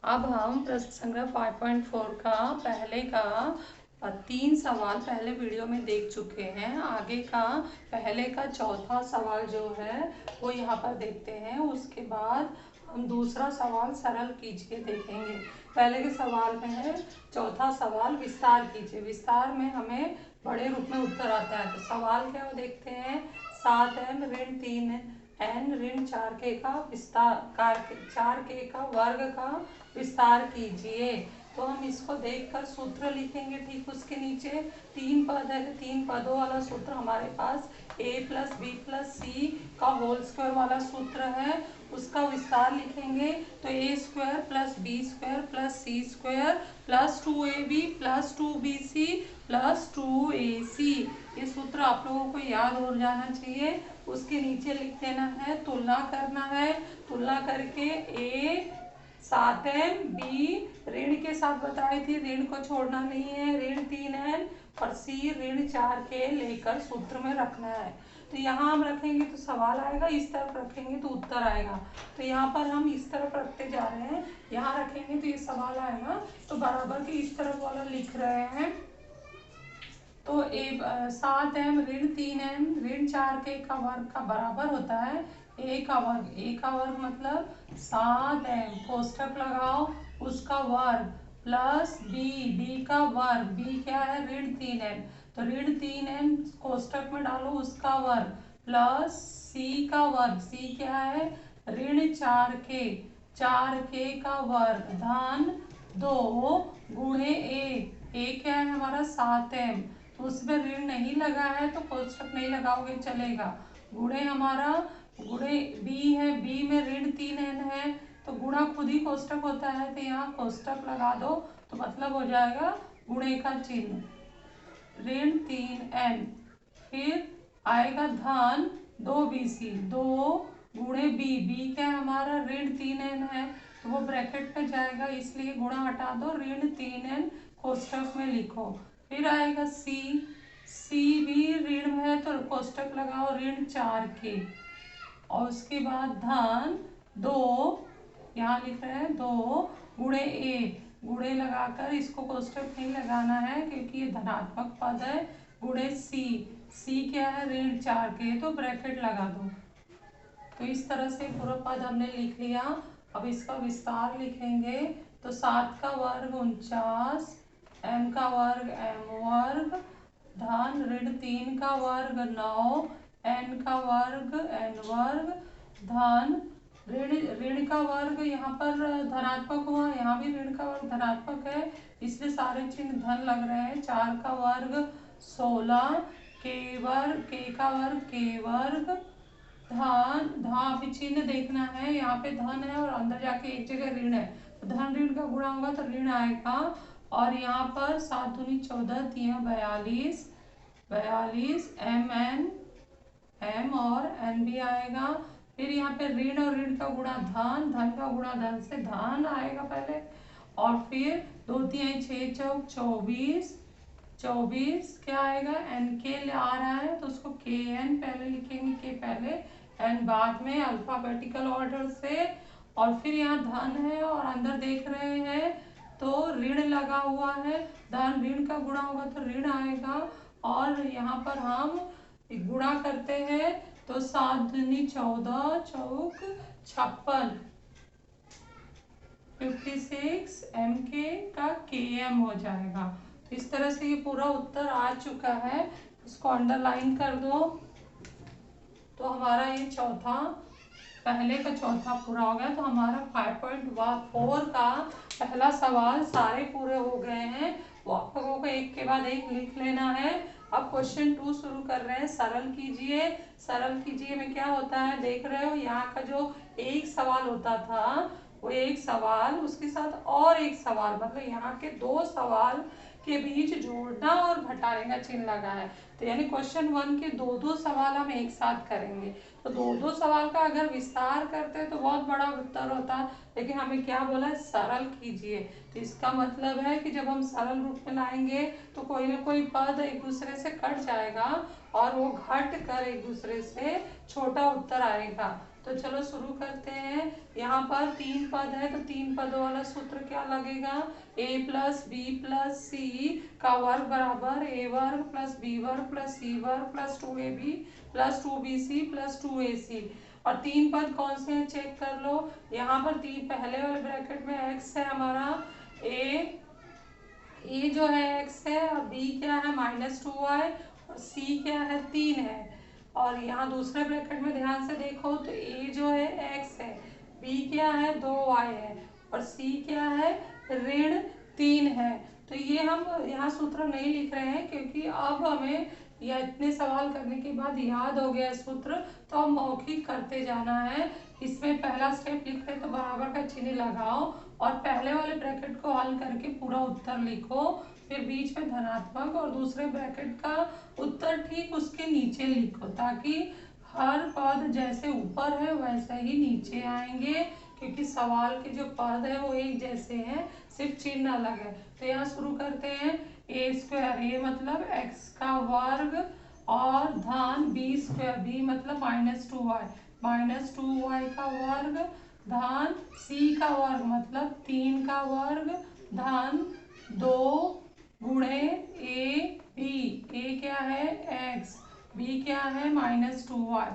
अब हम प्रश्न संग्रह 5.4 का पहले का 3 सवाल पहले वीडियो में देख चुके हैं। आगे का पहले का चौथा सवाल जो है वो यहाँ पर देखते हैं। उसके बाद हम दूसरा सवाल सरल कीजिए देखेंगे। पहले के सवाल में है चौथा सवाल विस्तार कीजिए। विस्तार में हमें बड़े रूप में उत्तर आता है। तो सवाल क्या वो देखते हैं। 7m ऋण 3n ऋण 4k का विस्तार 4k का वर्ग का विस्तार कीजिए। तो हम इसको देखकर सूत्र लिखेंगे। ठीक उसके नीचे 3 पद है तो 3 पदों वाला सूत्र हमारे पास a + b + c का होल स्क्वायर वाला सूत्र है। उसका विस्तार लिखेंगे तो a² + b² + c² + 2ab + 2bc + 2ac। ये सूत्र आप लोगों को याद हो जाना चाहिए। उसके नीचे लिख देना है, तुलना करना है। तुलना करके a 7m b ऋण के साथ बताई थी, ऋण को छोड़ना नहीं है, ऋण 3n और c ऋण 4k लेकर सूत्र में रखना है। तो यहाँ हम रखेंगे तो सवाल आएगा, इस तरफ रखेंगे तो उत्तर आएगा। तो यहाँ पर हम इस तरफ रखते जा रहे हैं, यहाँ रखेंगे तो ये सवाल आएगा। तो बराबर के इस तरफ वाला लिख रहे हैं। तो 7m ऋण 3n ऋण 4k का वर्ग का बराबर होता है a का वर्ग। a का वर्ग मतलब 7m कोष्ठक लगाओ उसका वर्ग प्लस b का वर्ग। b क्या है ऋण 3n, तो ऋण 3n कोष्ठक में डालो उसका वर्ग प्लस c का वर्ग। c क्या है ऋण 4k का वर्ग धन 2 गुणे a क्या है हमारा 7m, तो उसमें ऋण नहीं लगा है तो कोष्ठक नहीं लगाओगे चलेगा। गुणे हमारा गुणे b है, b में ऋण 3n है तो गुणा खुद ही कोष्ठक होता है तो यहाँ कोष्ठक लगा दो तो मतलब हो जाएगा गुणे का चिन्ह ऋण 3n। फिर आएगा धन 2bc, 2 गुणे b क्या है हमारा ऋण 3n है तो वो ब्रैकेट में जाएगा इसलिए गुणा हटा दो, ऋण 3n कोष्ठक में लिखो। फिर आएगा c भी ऋण है तो कोष्ठक लगाओ ऋण 4k और उसके बाद धन 2 यहाँ लिख रहे हैं 2 गुणे a, गुणे लगाकर इसको कोष्ठक नहीं लगाना है क्योंकि ये धनात्मक पद है। गुणे c क्या है ऋण 4k तो ब्रैकेट लगा दो। तो इस तरह से पूरा पद हमने लिख लिया। अब इसका विस्तार लिखेंगे तो 7 का वर्ग 49, m का वर्ग m वर्ग धन ऋण 3 का वर्ग 9, n का वर्ग n वर्ग धन ऋण का वर्ग यहाँ पर धनात्मक हुआ, यहाँ भी ऋण का वर्ग धनात्मक है इसलिए सारे चिन्ह धन लग रहे हैं। 4 का वर्ग 16, k का वर्ग k वर्ग धन अभी चिन्ह देखना है, यहाँ पे धन है और अंदर जाके एक जगह ऋण है तो धन ऋण का गुणा होगा तो ऋण आएगा। और यहाँ पर 7 दूनी 14 42 42 m और n भी आएगा। फिर यहाँ पे ऋण और ऋण का गुणा धन, धन का गुणा धन से धन आएगा पहले और फिर 2 3 6 चौक 24 24 क्या आएगा n के आ रहा है तो उसको kn पहले लिखेंगे, k पहले n बाद में अल्फाबेटिकल ऑर्डर से। और फिर यहाँ धन है और अंदर देख रहे हैं तो ऋण लगा हुआ है, धन ऋण का गुणा होगा तो ऋण आएगा। और यहाँ पर हम गुणा करते हैं तो 7 दूनी 14 चौक 56 56 mk का km हो जाएगा। तो इस तरह से ये पूरा उत्तर आ चुका है, इसको अंडरलाइन कर दो। तो हमारा ये पहले का चौथा पूरा हो गया। तो हमारा 5.4 का पहला सवाल सारे पूरे हो गए हैं। वो आप लोगों को एक के बाद एक लिख लेना है। अब क्वेश्चन 2 शुरू कर रहे हैं। सरल कीजिए। सरल कीजिए में क्या होता है देख रहे हो, यहाँ का जो एक सवाल होता था वो एक सवाल उसके साथ और एक सवाल मतलब यहाँ के 2 सवाल के बीच जोड़ना और घटाने का चिन्ह लगा है। तो यानी क्वेश्चन 1 के 2 सवाल हम एक साथ करेंगे। तो 2 सवाल का अगर विस्तार करते तो बहुत बड़ा उत्तर होता, लेकिन हमें क्या बोला है सरल कीजिए। तो इसका मतलब है कि जब हम सरल रूप में लाएंगे तो कोई ना कोई पद एक दूसरे से कट जाएगा और वो घट कर एक दूसरे से छोटा उत्तर आएगा। तो चलो शुरू करते हैं। यहाँ पर 3 पद है तो 3 पदों वाला सूत्र क्या लगेगा, a प्लस बी प्लस सी का वर्ग बराबर a वर्ग प्लस b वर्ग प्लस c वर्ग plus 2ab plus 2bc plus 2ac। और 3 पद कौन से हैं चेक कर लो। यहाँ पर पहले वाले ब्रैकेट में x है हमारा, ए जो है x है और b क्या है -2y और c क्या है 3 है। और यहाँ दूसरे ब्रैकेट में ध्यान से देखो तो a जो है x है, b क्या है 2y है और c क्या है -3 है। तो ये हम यहाँ सूत्र नहीं लिख रहे हैं क्योंकि अब हमें या इतने सवाल करने के बाद याद हो गया सूत्र, तो अब मौखिक करते जाना है। इसमें पहला स्टेप लिख रहे तो बराबर का चिन्ह लगाओ और पहले वाले ब्रैकेट को हल करके पूरा उत्तर लिखो, फिर बीच में धनात्मक और दूसरे ब्रैकेट का उत्तर ठीक उसके नीचे लिखो, ताकि हर पद जैसे ऊपर है वैसे ही नीचे आएंगे, क्योंकि सवाल के जो पद है वो एक जैसे हैं, सिर्फ चिन्ह अलग है। तो यहाँ शुरू करते हैं। ए स्क्वायर, ए मतलब x का वर्ग और धन बी स्क्वायर, बी मतलब -2y का वर्ग धन c का वर्ग मतलब 3 का वर्ग धन 2 गुणे ए बी, ए क्या है x, b क्या है -2y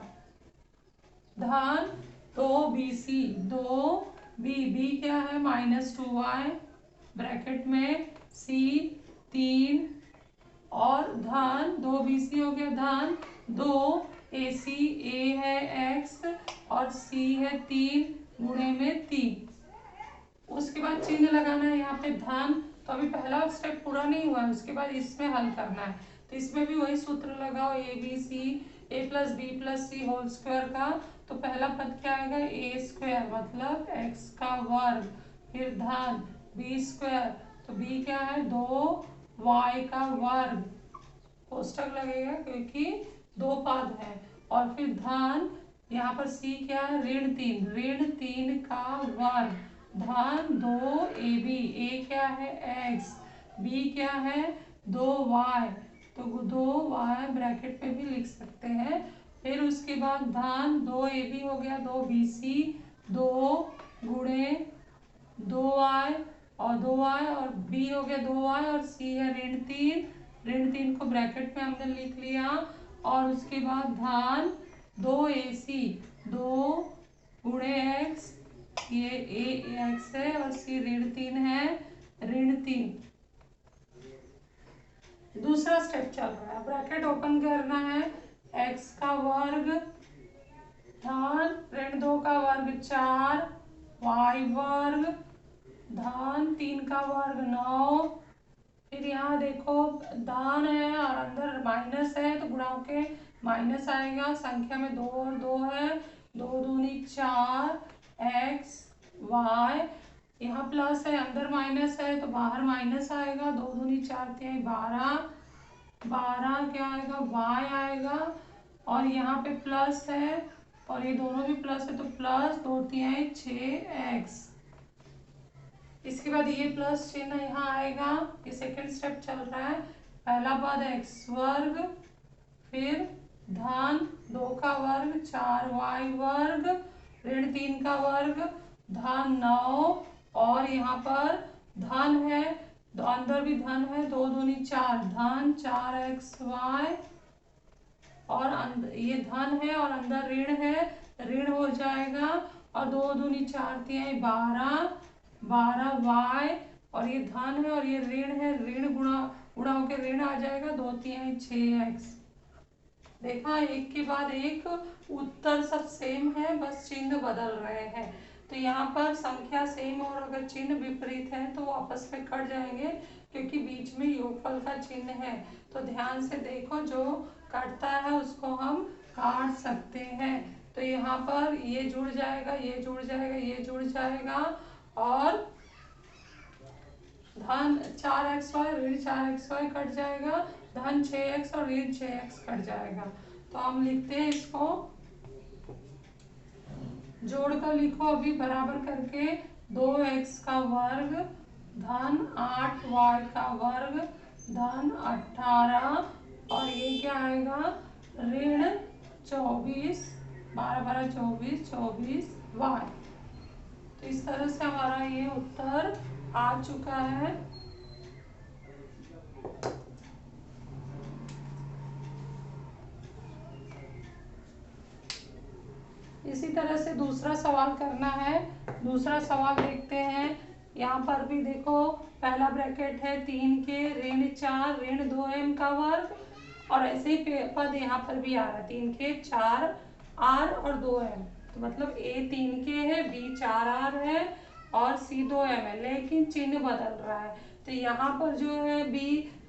धन 2bc, 2b क्या है -2y ब्रैकेट में c 3 और धन 2bc हो गया धन 2ac, a है x और c है 3 गुणे में 3। उसके बाद चिन्ह लगाना है यहाँ पे धन, तो अभी पहला स्टेप पूरा नहीं हुआ है, उसके बाद इसमें हल करना है। तो इसमें भी वही सूत्र लगाओ, a plus B plus C whole square का। तो पहला पद क्या आएगा a स्क्वायर मतलब x का वर्ग, फिर धन b स्क्वायर तो b क्या है 2y का वर्ग, कोष्टक लगेगा क्योंकि 2 पद है, और फिर धन यहाँ पर c क्या है ऋण 3 का वर्ग धन 2ab, a क्या है x, b क्या है 2y तो 2y ब्रैकेट में भी लिख सकते हैं। फिर उसके बाद धन 2ab हो गया 2bc 2 गुणे 2y और b हो गया 2y और c है ऋण 3 को ब्रैकेट में हमने लिख लिया। और उसके बाद धन 2ac 2 गुणे x, ये a x है और c ऋण 3 है ऋण 3। दूसरा स्टेप चल रहा है, ब्रैकेट ओपन करना है, x का वर्ग धन ऋण 2 का वर्ग 4 y वर्ग धन 3 का वर्ग 9। फिर यहाँ देखो धन है और अंदर माइनस है तो गुणा के माइनस आएगा, संख्या में 2 और 2 है, 2 दूनी 4 x y, यहाँ प्लस है अंदर माइनस है तो बाहर माइनस आएगा, 2 दूनी 4 तिहाई 12 क्या आएगा y आएगा, और यहाँ पे प्लस है और ये दोनों भी प्लस है तो प्लस 2 तिहाई 6x। इसके बाद ये प्लस चिन्ह यहाँ आएगा, ये सेकेंड स्टेप चल रहा है। पहला पद x वर्ग, फिर धन 2 का वर्ग 4y वर्ग ऋण 3 का वर्ग धन 9, और यहाँ पर धन है तो अंदर भी धन है, 2 दूनी 4 धन 4xy, और ये धन है और अंदर ऋण है, ऋण हो जाएगा और 2 दूनी 4 तिहाई 12y, और ये धन है और ये ऋण है, ऋण गुणा होकर ऋण आ जाएगा 2 तिहाई 6x। देखा एक के बाद एक उत्तर सब सेम है, बस चिन्ह बदल रहे हैं। तो यहाँ पर संख्या सेम और अगर चिन्ह विपरीत है तो वो आपस में कट जाएंगे, क्योंकि बीच में योगफल का चिन्ह है। तो ध्यान से देखो, जो कटता है उसको हम काट सकते हैं। तो यहाँ पर ये जुड़ जाएगा, ये जुड़ जाएगा, ये जुड़ जाएगा, और धन 4xy ऋण 4xy कट जाएगा, धन 6x और ऋण 6x कट जाएगा। तो हम लिखते हैं इसको, जोड़कर लिखो अभी बराबर करके, 2x का वर्ग धन 8y का वर्ग धन 18, और ये क्या आएगा ऋण 24 12 12 24 24 y। तो इस तरह से हमारा ये उत्तर आ चुका है। इसी तरह से दूसरा सवाल करना है। दूसरा सवाल देखते हैं। यहाँ पर भी देखो, पहला ब्रैकेट है 3k ऋण 4 ऋण 2m का वर्ग, और ऐसे ही पद यहाँ पर भी आ रहा है 3k 4r और 2m। तो मतलब a 3k है, b 4r है और c 2m है, लेकिन चिन्ह बदल रहा है। तो यहाँ पर जो है b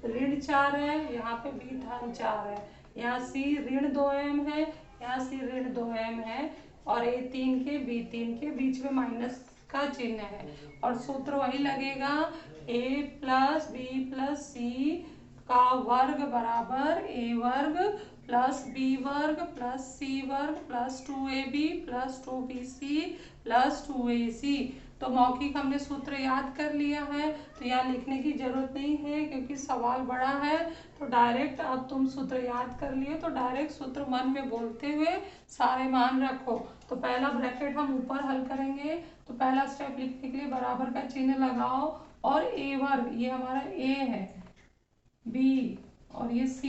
ऋण 4 है, यहाँ पे b धन 4 है, यहाँ c ऋण 2m है, यहाँ c ऋण 2m है, और a 3k b 3k, बीच में माइनस का चिन्ह है। और सूत्र वही लगेगा, a प्लस बी प्लस सी का वर्ग बराबर a वर्ग प्लस b वर्ग प्लस c वर्ग plus 2ab plus 2bc plus 2ac। तो मौखिक हमने सूत्र याद कर लिया है, तो यहाँ लिखने की जरूरत नहीं है क्योंकि सवाल बड़ा है। तो डायरेक्ट अब तुम सूत्र याद कर लिए, तो डायरेक्ट सूत्र मन में बोलते हुए सारे मान रखो। तो पहला ब्रैकेट हम ऊपर हल करेंगे। तो पहला स्टेप लिखने के लिए बराबर का चिन्ह लगाओ, और a वर्ग, ये हमारा a है, b और ये c,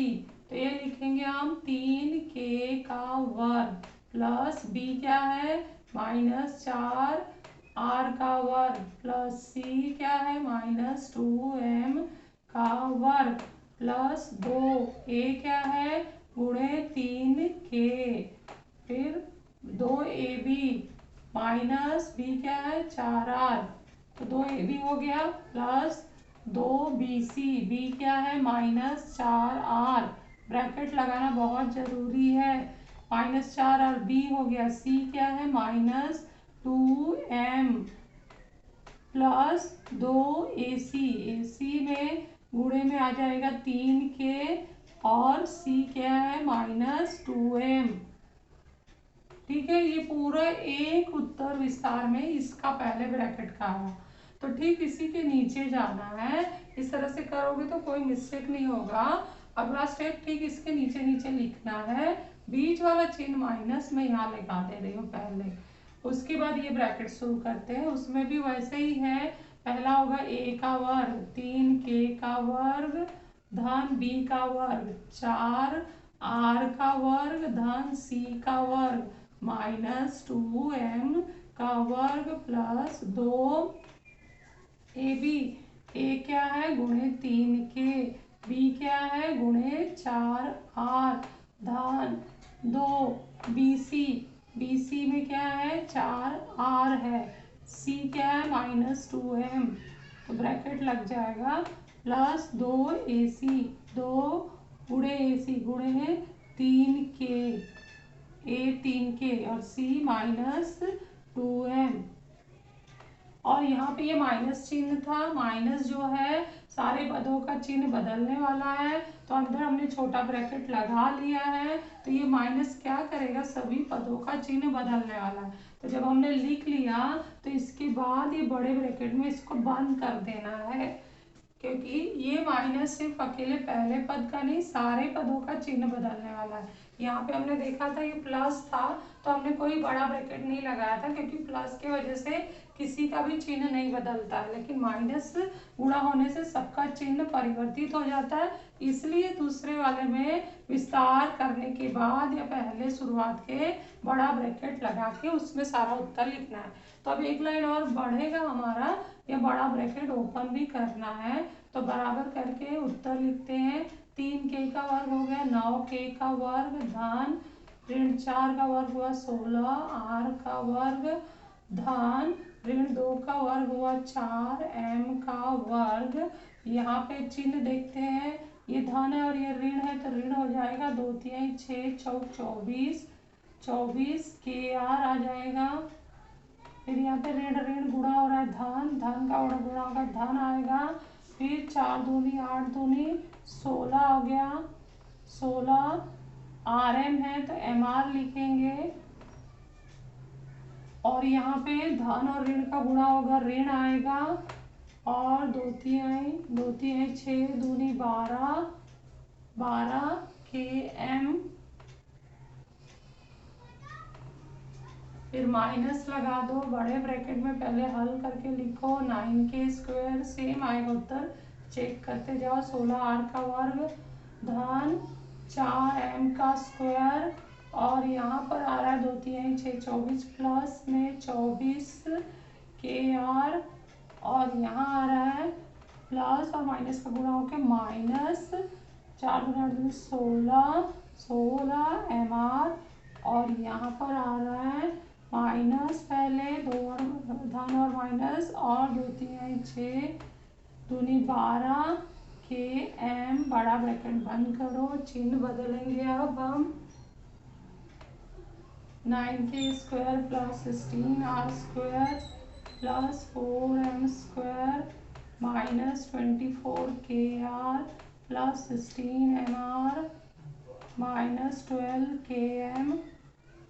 तो ये लिखेंगे हम 3k का वर्ग प्लस b क्या है माइनस 4r का वर्ग प्लस c क्या है माइनस 2m का वर्ग प्लस 2a क्या है गुणे 3k, फिर 2ab माइनस b क्या है 4r, तो 2ab हो गया प्लस 2bc, b क्या है माइनस 4r, ब्रैकेट लगाना बहुत जरूरी है, माइनस 4r, b हो गया, c क्या है minus 2m plus 2ac, ac में गुणे में आ जाएगा 3k, और c क्या है माइनस 2m। ठीक है, ये पूरा एक उत्तर विस्तार में इसका पहले ब्रैकेट का है। तो ठीक इसी के नीचे जाना है, इस तरह से करोगे तो कोई मिस्टेक नहीं होगा। अगला स्टेप ठीक इसके नीचे नीचे लिखना है, बीच वाला चिन्ह माइनस में यहाँ लगा दे रही हूँ पहले, उसके बाद ये ब्रैकेट शुरू करते हैं। उसमें भी वैसे ही है, पहला होगा a का वर्ग 3k का वर्ग धन b का वर्ग 4r का वर्ग धन c का वर्ग माइनस 2m का वर्ग प्लस 2ab, a क्या है गुणे 3k, b क्या है गुणे 4r धन 2bc, bc में क्या है 4r है, c क्या है माइनस 2m, तो ब्रैकेट लग जाएगा प्लस 2ac, 2 गुणे ac गुणे 3k, a 3k और c माइनस 2m। और यहाँ पे ये माइनस चिन्ह था, माइनस जो है सारे पदों का चिन्ह बदलने वाला है, तो अंदर हमने छोटा ब्रैकेट लगा लिया है। तो ये माइनस क्या करेगा, सभी पदों का चिन्ह बदलने वाला है। तो जब हमने लिख लिया तो इसके बाद ये बड़े ब्रैकेट में इसको बंद कर देना है, क्योंकि ये माइनस सिर्फ अकेले पहले पद का नहीं, सारे पदों का चिन्ह बदलने वाला है। यहाँ पे हमने देखा था ये प्लस था, तो हमने कोई बड़ा ब्रैकेट नहीं लगाया था, क्योंकि प्लस की वजह से किसी का भी चिन्ह नहीं बदलता है, लेकिन माइनस गुणा होने से सबका चिन्ह परिवर्तित हो जाता है। इसलिए दूसरे वाले में विस्तार करने के बाद या पहले शुरुआत के बड़ा ब्रैकेट लगा के उसमें सारा उत्तर लिखना है। तो अब एक लाइन और बढ़ेगा हमारा, या बड़ा ब्रैकेट ओपन भी करना है, तो बराबर करके उत्तर लिखते हैं। 3k का वर्ग हो गया 9k का वर्ग धन ऋण 4 का वर्ग हुआ 16r का वर्ग धन ऋण 2 का वर्ग हुआ 4m का वर्ग। यहाँ पे चिन्ह देखते हैं, ये धन है और ये ऋण है, तो ऋण हो जाएगा 2 तिहाई 6 चौक 24, 24kr आ जाएगा। फिर यहाँ पे ऋण ऋण गुणा हो रहा है, धन धन का गुणा होगा धन आएगा, फिर 4 दूनी 8 दूनी 16 हो गया, 16 rm है तो mr लिखेंगे, और यहाँ पे धन और ऋण का गुणा होगा ऋण आएगा, और 2 तिहाई 6 दूनी 12, 12 km फिर माइनस लगा दो, बड़े ब्रैकेट में पहले हल करके लिखो 9k² सेम आएगा उत्तर, चेक करते जाओ। 16r का वर्ग धन 4m का स्क्वायर, और यहाँ पर आ रहा है 2 3 6 24 प्लस में 24kr, और यहाँ आ रहा है प्लस और माइनस का गुणा होकर माइनस 4 गुणा 16 और यहाँ पर आ रहा है माइनस, पहले दो और धन और माइनस, और 2 3 6 दूनी 12km, बड़ा ब्रैकेट बंद करो, चिन्ह बदलेंगे अब हम 9k² plus 16r² plus 4m² minus 24kr plus 16mr minus 12km।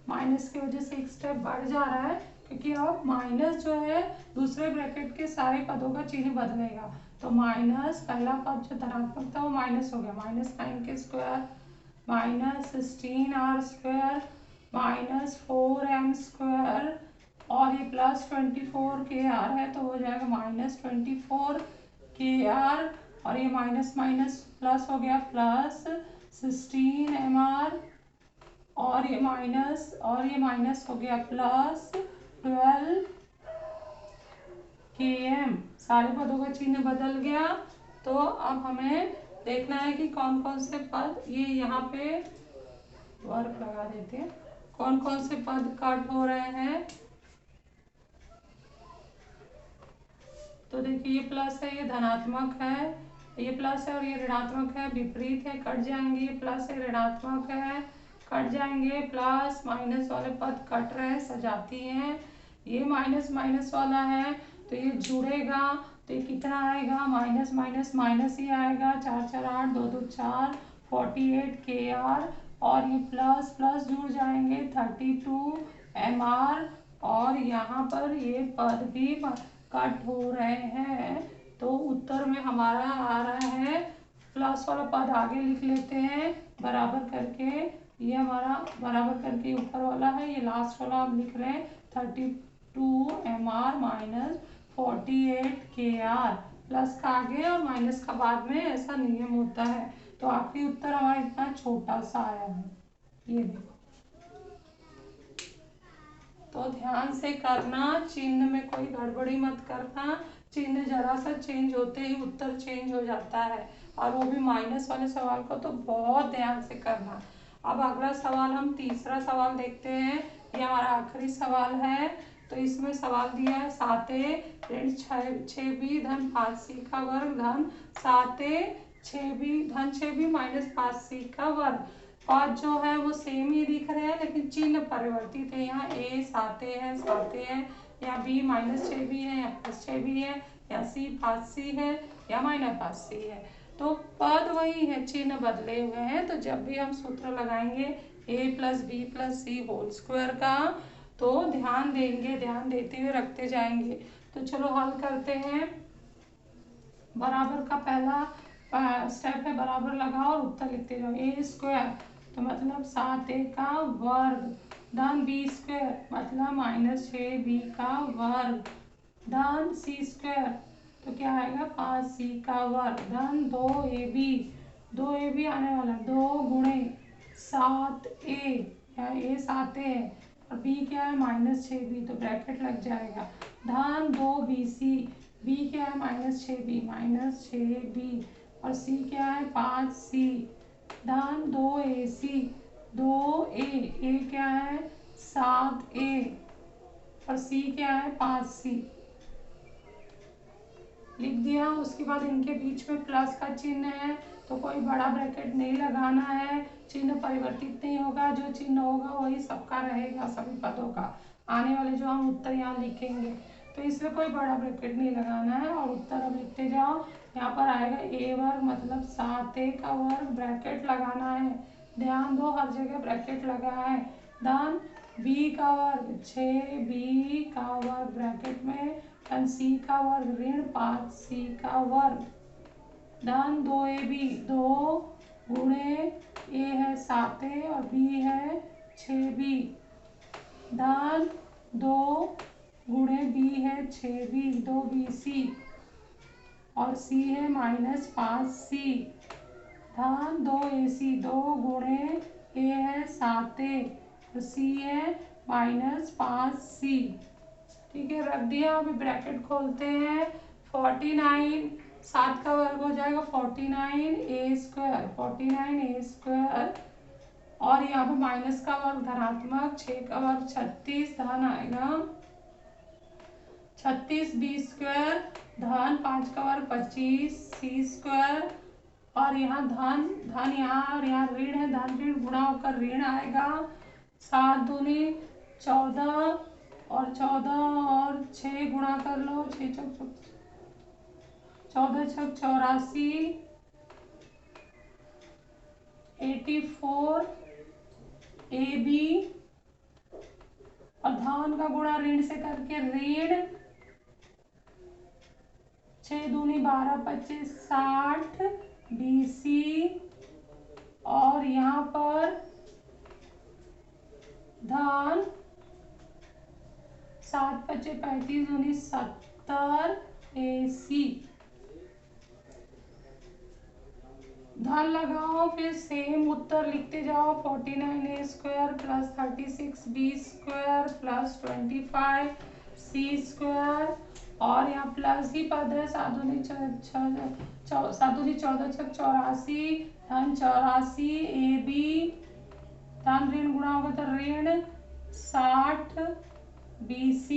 Minus की वजह से एक स्टेप बढ़ जा रहा है, क्योंकि अब माइनस जो है दूसरे ब्रैकेट के सारे पदों का चिन्ह बदलेगा। तो माइनस पहला पद जो धनात्मक था वो माइनस हो गया, minus 9k² minus 16r² minus 4m² और ये प्लस 24kr है तो हो जाएगा माइनस 24kr, और ये माइनस माइनस प्लस हो गया प्लस 16mr, और ये माइनस हो गया प्लस 12km। सारे पदों का चिन्ह बदल गया। तो अब हमें देखना है कि कौन कौन से पद, ये यहाँ पे वर्क लगा देते हैं, कौन कौन से पद कट हो रहे हैं। तो देखिए ये प्लस है, ये धनात्मक है, ये प्लस है और ये ऋणात्मक है, विपरीत है, कट जाएंगे। ये प्लस है, ऋणात्मक है, कट जाएंगे। प्लस माइनस वाले पद कट रहे हैं, सजाती हैं। ये माइनस माइनस वाला है तो ये जुड़ेगा, तो ये कितना आएगा, माइनस माइनस माइनस ही आएगा, 4 4 8 2 2 4 48kr, और ये प्लस प्लस जुड़ जाएंगे 32mr, और यहाँ पर ये पद भी कट हो रहे हैं। तो उत्तर में हमारा आ रहा है, प्लस वाला पद आगे लिख लेते हैं बराबर करके, ये हमारा बराबर करके ऊपर वाला है, ये लास्ट वाला हम लिख रहे हैं 32mr माइनस 48kr, प्लस का आगे और माइनस का बाद में, ऐसा नियम होता है। तो आखिरी उत्तर हमारा इतना छोटा सा आया है, ये देखो। तो ध्यान से करना, चिन्ह में कोई गड़बड़ी मत करना, चिन्ह जरा सा चेंज होते ही उत्तर चेंज हो जाता है, और वो भी माइनस वाले सवाल को तो बहुत ध्यान से करना। अब अगला सवाल, हम तीसरा सवाल देखते हैं, ये हमारा आखिरी सवाल है। तो इसमें सवाल दिया है 7a ऋण 6b धन 5c का वर्ग धन 7a 6b धन 6b माइनस 5c का वर्ग। पद जो है वो सेम ही दिख रहे हैं, लेकिन चिन्ह परिवर्तित है। यहाँ a 7a है, या b माइनस 6b है, या प्लस 6b है, या c 5c है, या माइनस 5c है। तो पद वही है, चिन्ह बदले हुए हैं। तो जब भी हम सूत्र लगाएंगे a plus b plus c whole square का, तो ध्यान देंगे, ध्यान देते हुए रखते जाएंगे। तो चलो हल करते हैं। बराबर का पहला स्टेप है, बराबर लगाओ और उत्तर लिखते जाओ। a² तो मतलब 7a का वर्ग धन b² मतलब माइनस 6b का वर्ग धन c² तो क्या आएगा 5c का वर्ग धन 2ab आने वाला 2 गुणे 7a, या a 7a है और b क्या है माइनस 6b, तो ब्रैकेट लग जाएगा धन 2bc, b क्या है माइनस 6b और c क्या है 5c धन 2ac 2a, a क्या है 7a और c क्या है 5c, लिख दिया। उसके बाद इनके बीच में प्लस का चिन्ह है, तो कोई बड़ा ब्रैकेट नहीं लगाना है, चिन्ह परिवर्तित नहीं होगा, जो चिन्ह होगा वही सबका रहेगा, सभी पदों का आने वाले जो हम उत्तर यहाँ लिखेंगे। तो इसमें कोई बड़ा ब्रैकेट नहीं लगाना है और उत्तर अब लिखते जाओ। यहाँ पर आएगा a वर्ग मतलब 7a का वर्ग, ब्रैकेट लगाना है, ध्यान दो हर जगह ब्रैकेट लगा है, धन b का वर्ग 6b का वर्ग ब्रैकेट में, धन c का वर्ग ऋण 5c का वर्ग धन 2ab 2 गुणे a है 7a और b है 6b धन 2 गुणे बी है 6b 2bc और c है -5c धन 2ac 2 गुणे a है 7a और c है -5c। ठीक है, रख दिया। अभी ब्रैकेट खोलते हैं। 49 7 का वर्ग हो जाएगा 49a² 49a² और यहाँ पे माइनस का वर्ग धनात्मक 6 का वर्ग 36 धन आएगा 36b² धन 5 का वर्ग 25c² और यहाँ धन धन यहाँ और यहाँ ऋण है, धन ऋण गुणा होकर ऋण आएगा 7 दूनी 14 और 14 और 6 गुणा कर लो 6 14 छक 84 84 AB और धन का गुणा ऋण से करके ऋण 6 दूनी 12 25 60 BC और यहाँ पर धन 7 25 35 दूनी 70 AC धन लगाओ, फिर सेम उत्तर लिखते जाओ 49a² plus 36b² plus 25c² और यहाँ प्लस ही पद है 7 दूनी 14 छक 84 धन 84 AB धन ऋण गुणा होगा तो ऋण 60 BC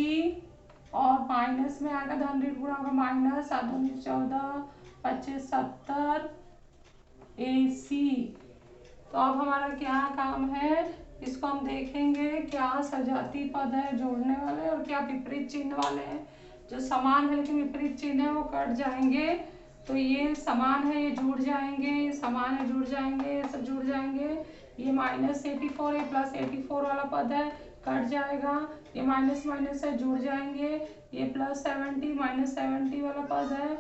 और माइनस में आएगा धन ऋण गुणा होगा माइनस 7 दूनी 14 25 70 AC। तो अब हमारा क्या काम है, इसको हम देखेंगे क्या सजाती पद है जोड़ने वाले और क्या विपरीत चिन्ह वाले हैं। जो समान है लेकिन विपरीत चिन्ह है वो कट जाएंगे, तो ये समान है ये जुड़ जाएंगे, ये समान है जुड़ जाएंगे, ये सब जुड़ जाएंगे। ये -84 है प्लस 84 वाला पद है कट जाएगा, ये माइनस माइनस है जुड़ जाएंगे, ये +70 -70 वाला पद है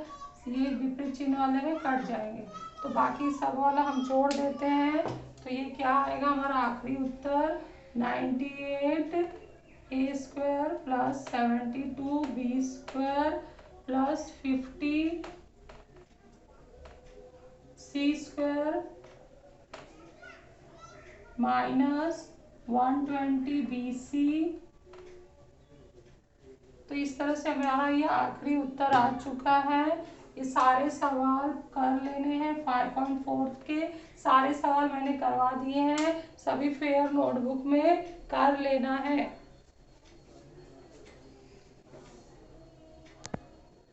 ये विपरीत चिन्ह वाले हैं कट जाएंगे। तो बाकी सब वाला हम जोड़ देते हैं, तो ये क्या आएगा हमारा आखिरी उत्तर 98a² plus 72b² plus 50c² minus 120bc। तो इस तरह से हमारा ये आखिरी उत्तर आ चुका है। ये सारे सवाल कर लेने हैं 5.4 के सारे सवाल मैंने करवा दिए हैं, सभी फेयर नोटबुक में कर लेना है।